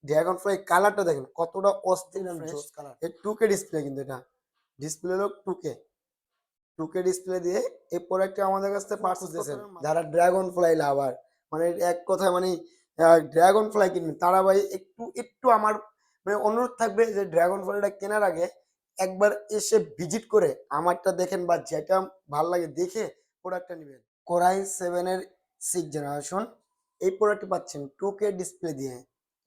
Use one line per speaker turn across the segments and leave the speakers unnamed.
Dragon fly কালারটা দেখেন কতটা অস্থির জোস কালার। এই 2K ডিসপ্লে কিন্তু এটা ডিসপ্লে হলো 2K ডিসপ্লে দিয়ে এই প্রোডাক্টটা আমাদের কাছ থেকে পারচেজ দিয়েছেন যারা ড্রাগন ফ্লাই লাভার, মানে এক কথায় মানে ড্রাগন ফ্লাই কিনবেন তারা ভাই একটু একটু আমার মানে অনুরোধ থাকবে যে ড্রাগন ফ্লাইটা কেনার আগে একবার এসে ভিজিট করে আমারটা দেখেন বা যেটা ভাল লাগে দেখে প্রোডাক্টটা নেবেন। কোরাই 7 এর 6 জেনারেশন এই প্রোডাক্টটি পাচ্ছেন 2K ডিসপ্লে দিয়ে।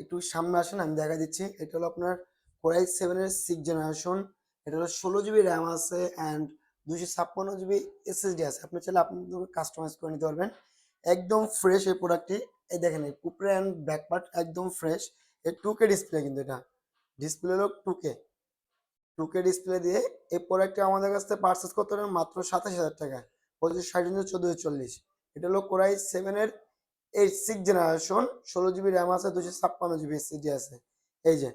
একটু সামনে আসেন আমি দেখা দিচ্ছি। এটা হলো আপনার কোরাই 7 এর 6 জেনারেশন। এটা হলো 16 GB র্যাম আছে অ্যান্ড 256 GB এসএসডি আছে। আপনি চাইলে আপনাদের কাস্টমাইজ করে নিতে পারবেন। একদম ফ্রেশ এই প্রোডাক্টটি। এই দেখেন এই উপরে অ্যান্ড ব্যাক পার্ট একদম ফ্রেশ। এই 2K ডিসপ্লে কিন্তু এটা ডিসপ্লে হলো 2K ডিসপ্লে দিয়ে এই প্রোডাক্টটি আমাদের কাছ থেকে পারচেজ করতে পারবেন মাত্র 27,000 টাকায়। 2560 1440। এটা হলো কোরাই 7 এর এই 6 জেনারেশন 16 GB র্যাম আছে 256 GB এসএসডি আছে। এই যে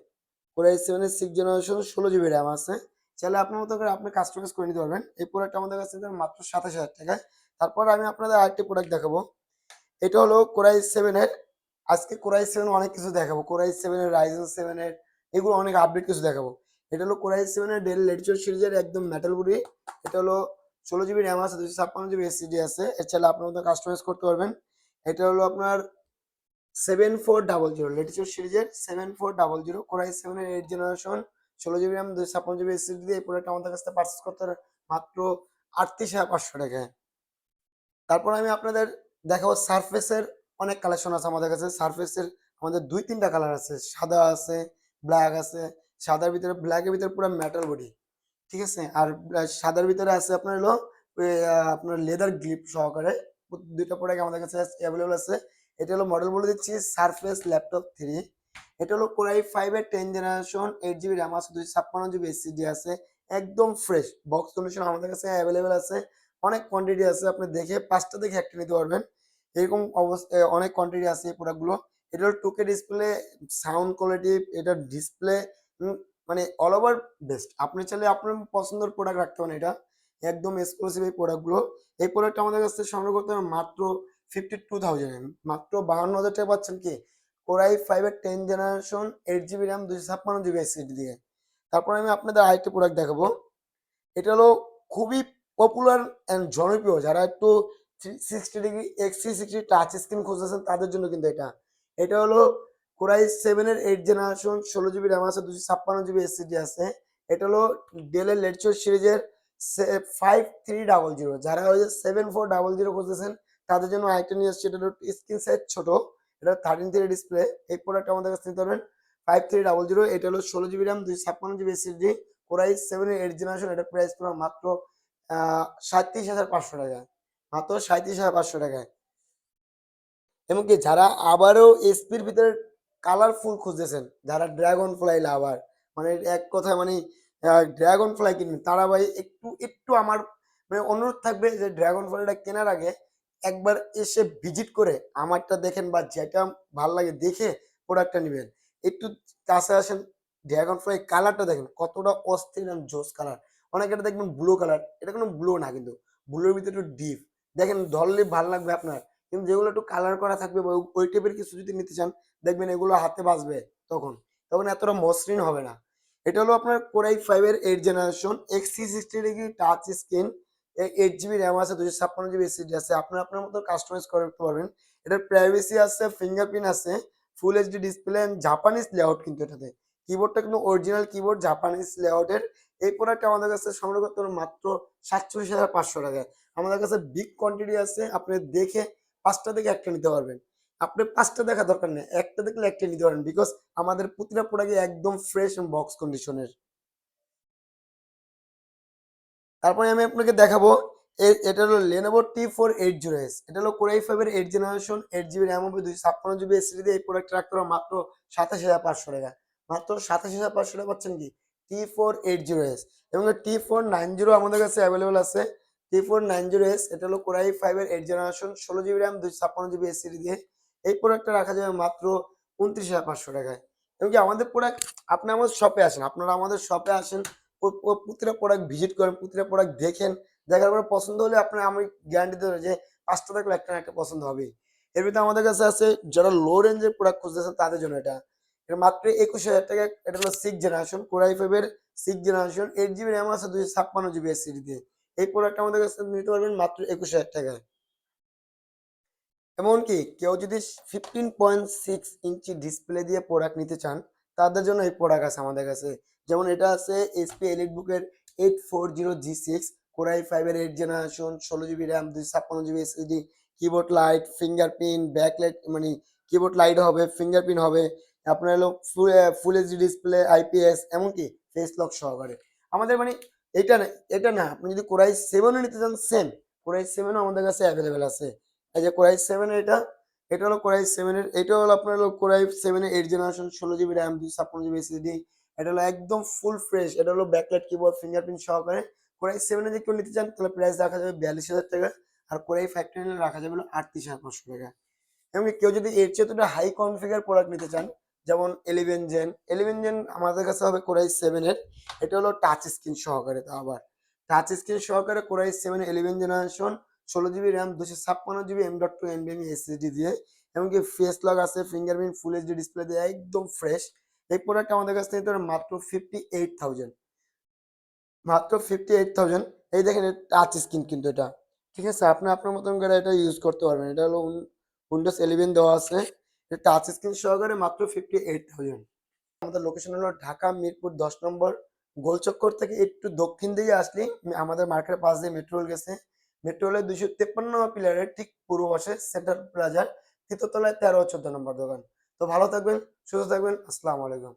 কোরাই 7 এর 6 জেনারেশন 16 GB র্যাম আছে। চাইলে আপনার মতো করে আপনি কাস্টমাইজ করে নিতে পারবেন। এই প্রোডাক্ট আমাদের কাছে মাত্র 27,000 টাকায়। তারপর আমি আপনাদের আরেকটি প্রোডাক্ট দেখাবো। এটা হলো কোরাই 7 এর, আজকে কোরাই 7 অনেক কিছু দেখাবো। কোরাই 7 এর রাইজেন 7 এর এগুলো অনেক আপডেট কিছু দেখাবো। এটা হলো কোরাই 7 এর ডেল লেটিটিউড সিরিজের একদম মেটাল বডি। এটা হলো 16 GB র্যাম আছে 256 GB এসএসডি আছে। এর চাইলে আপনার মতো কাস্টমাইজ করতে পারবেন। এটা হলো আপনার 7400 লেটিটিউড সিরিজের 7400 কোরাই 7 এর 8 generation 16 GB RAM 256 GB SSD দিয়ে এই প্রোডাক্ট আমাদের কাছ থেকে পারচেজ করতে পারেন মাত্র 38,500 টাকায়। তারপর আমি আপনাদের দেখাবো সারফেসের অনেক কালেকশন আছে আমাদের কাছে। সারফেসের আমাদের 2-3টা কালার আছে, সাদা আছে, ব্ল্যাক আছে। সাদার ভিতরে ব্ল্যাকের ভিতরে পুরো মেটাল বডি, ঠিক আছে। আর সাদার ভিতরে আছে আপনার হলো আপনার লেদার গ্রিপ সহকারে। দুইটা প্রোডাক্ট আমাদের কাছে অ্যাভেলেবল আছে। এটা হলো মডেল বলে দিচ্ছি সারফেস ল্যাপটপ 3। এটা হলো কোরাই 5 এর 10 জেনারেশন 8 GB র্যাম আছে 256 GB এসএসডি আছে। একদম ফ্রেশ বক্স কন্ডিশন আমাদের কাছে অ্যাভেলেবল আছে। অনেক কোয়ান্টিটি আছে, আপনি দেখে 5টা দেখে একটা নিতে পারবেন। এরকম অবস্থায় অনেক কোয়ান্টিটি আছে এই প্রোডাক্টগুলো। এটা হলো 2K ডিসপ্লে, সাউন্ড কোয়ালিটি, এটা ডিসপ্লে মানে অল ওভার বেস্ট। আপনি চাইলে আপনার পছন্দের প্রোডাক্ট রাখতে পারেন। এটা একদম এক্সক্লুসিভ এই প্রোডাক্টগুলো। এই প্রোডাক্ট আমাদের কাছ থেকে সংগ্রহ করতে হবে মাত্র 52,000 মাত্র 52,000 টাকা পাচ্ছেন কি কোরাই 5 এর 10 generation 8 GB RAM 256 GB SSD দিয়ে। তারপর আমি আপনাদের আরেকটা প্রোডাক্ট দেখাবো। এটা হলো খুবই পপুলার অ্যান্ড জনপ্রিয় যারা একটু 360 ডিগ্রি X360 টাচ স্ক্রিন খুঁজতেছেন তাদের জন্য কিন্তু এটা। এটা হলো কোরাই 7 এর 8 জেনারেশন 16 GB র্যাম আছে 256 GB এসএসডি আছে। এটা হলো ডেলের লেটিটিউড সিরিজের 5300। যারা ওই যে 7400 খুঁজতেছেন তাদের জন্য আরেকটা নিয়ে আসছে। এটা হলো স্ক্রিন সাইজ ছোট, এটা 13:3 ডিসপ্লে। এই প্রোডাক্ট আমাদের কাছে নিতে পারবেন 5300। এটা হলো 16 GB RAM 256 GB SSD core i 7 এর 8 জেনারেশন। এটা প্রাইস পুরো মাত্র 37,500 টাকায়, মাত্র 37,500 টাকায়। এবং কি যারা আবারও এসপির ভিতরে কালারফুল খুঁজতেছেন, যারা ড্রাগন ফ্লাই লাভার, মানে এক কথায় মানে ড্রাগন ফ্লাই কিনবেন তারা ভাই একটু একটু আমার মানে অনুরোধ থাকবে যে ড্রাগন ফ্লাইটা কেনার আগে একবার এসে ভিজিট করে আমারটা দেখেন বা যেটা ভাল লাগে দেখে প্রোডাক্টটা নেবেন। একটু কাছে আসেন, ড্রাগন ফ্লাই কালারটা দেখেন কতটা অস্থির জোস কালার। অনেকে এটা দেখবেন ব্লু কালার, এটা কোনো ব্লু না কিন্তু ব্লুর ভিতরে একটু ডিপ দেখেন ধরলে ভালো লাগবে আপনার। কিন্তু যেগুলো একটু কালার করা থাকবে বা ওই টাইপের কিছু যদি নিতে চান দেখবেন এগুলো হাতে বাজবে, তখন তখন এতটা মসৃণ হবে না। এটা হলো আপনার কোরাই 5 এর 8 generation X360 degree touch screen 8 GB RAM আছে 256 GB এসএসডি আছে। আপনার আপনার মতো কাস্টমাইজ করতে পারবেন। এটার প্রাইভেসি আছে, ফিঙ্গারপ্রিন্ট আছে, full HD display, Japanese layout কিন্তু এটাতে। কিবোর্ডটা কিন্তু অরিজিনাল কিবোর্ড জাপানিজ লেআউটের। এই প্রোডাক্ট আমাদের কাছে সংগ্রহ করতে হবে মাত্র 47,500 টাকায়। আমাদের কাছে বিগ কোয়ান্টিটি আছে, আপনি দেখে 5টা থেকে একটা নিতে পারবেন। আপনি 5টা দেখা দরকার নেই, একটা দেখলে একটা নিতে পারেন বিকজ আমাদের প্রতিটা প্রোডাক্টই একদম ফ্রেশ এবং বক্স কন্ডিশনের। তারপরে আমি আপনাকে দেখাবো এটা হলো Lenovo T480S। এটা হলো কোরাই 5 এর 8 জেনারেশন 8 GB র্যাম হবে 256 GB এসএসডি দিয়ে এই প্রোডাক্ট রাখতে হবে মাত্র 27,500 টাকা। মাত্র 27,500 টাকা পাচ্ছেন কি T480S। এবং T490 আমাদের কাছে অ্যাভেলেবল আছে। T490S এটা হলো কোরাই 5 এর 8 generation 16 GB RAM 256 GB SSD দিয়ে এই প্রোডাক্টটা রাখা যাবে মাত্র 29,500 টাকায়। এবং কি আমাদের প্রোডাক্ট আপনি আমাদের শপে আসেন, আপনারা আমাদের শপে আসেন, প্রতিটা প্রোডাক্ট ভিজিট করেন, প্রতিটা প্রোডাক্ট দেখেন, দেখার পরে পছন্দ হলে আপনার আমি গ্যারান্টি দেবো যে 5টা থাকলে একটা না একটা পছন্দ হবেই। এর ভিতরে আমাদের কাছে আছে যারা লো রেঞ্জের প্রোডাক্ট খুঁজতেছেন তাদের জন্য এটা। এটা মাত্র 21,000 টাকা। এটা হলো 6 জেনারেশন কোর i5 এর 6 জেনারেশন 8 জিবি র্যাম আছে 256 জিবি এসএসডি দিয়ে। এই প্রোডাক্ট আমাদের কাছে নিতে পারবেন মাত্র 21,000 টাকায়। এমনকি কেউ যদি 15.6 ইঞ্চি ডিসপ্লে দিয়ে প্রোডাক্ট নিতে চান, তাদের জন্য এই প্রোডাক্ট আছে আমাদের কাছে। যেমন এটা আছে এইচপি এলিটবুকের 840G6 কোর i5 এর 8 generation 16 GB RAM 256 GB SSD, keyboard light, fingerprint, backlight মানে কিবোর্ড লাইট হবে, ফিঙ্গারপ্রিন্ট হবে, আপনার হলো ফুল এইচডি ডিসপ্লে, আইপিএস, এমনকি ফেস লক সহকারে। আমাদের মানে এটা না আপনি যদি কোর i7 নিতে চান সেম কোর i7 আমাদের কাছে অ্যাভেলেবেল আছে। এই যে কোর i7 এটা হলো কোর i7 এটা হলো আপনার হলো কোর i7 এর 8 generation 16 GB RAM 256 GB SSD. এটা হলো একদম ফুল ফ্রেশ। এটা হলো ব্যাকলাইট কিবোর্ড ফিঙ্গারপ্রিন্ট সহকারে। কোর i7 যদি কেউ নিতে চান তাহলে প্রাইস রাখা যাবে 42,000 টাকা। আর কোর i5 নিলে রাখা যাবে হলো 38,500 টাকা। এমনি কেউ যদি এর চেয়ে একটু হাই কনফিগার প্রোডাক্ট নিতে চান, যেমন 11 জেন আমাদের কাছে হবে কোর i7 এর। এটা হলো টাচ স্ক্রিন সহকারে, তো আবার টাচ স্ক্রিন সহকারে core i7 11 generation 16 GB RAM 256 GB M.2 NVMe SSD দিয়ে, এমনকি ফেস লক আছে, ফিঙ্গারপ্রিন্ট, ফুল এইচডি ডিসপ্লে দিয়ে একদম ফ্রেশ। এই প্রোডাক্ট আমাদের কাছ থেকে মাত্র 58,000, মাত্র 58,000। এই দেখেন টাচ স্ক্রিন কিন্তু এটা, ঠিক আছে, আপনি আপনার মতন করে এটা ইউজ করতে পারবেন। এটা হলো উইন্ডোজ 11 দেওয়া আছে, এটা টাচ স্ক্রিন সহকারে মাত্র 58,000। আমাদের লোকেশন হলো ঢাকা মিরপুর 10 নম্বর। গোলচক্কর থেকে একটু দক্ষিণ দিকে আসলে আমাদের মার্কেটের পাশ দিয়ে মেট্রো রেল গেছে। মেট্রো রেলের 253 নম্বর পিলারের ঠিক পূর্ব পাশে সেন্ট্রাল প্লাজার তৃতীয় তলায় 13 ও 14 নম্বর দোকান। তো ভালো থাকবেন, সুস্থ থাকবেন, আসসালামু আলাইকুম।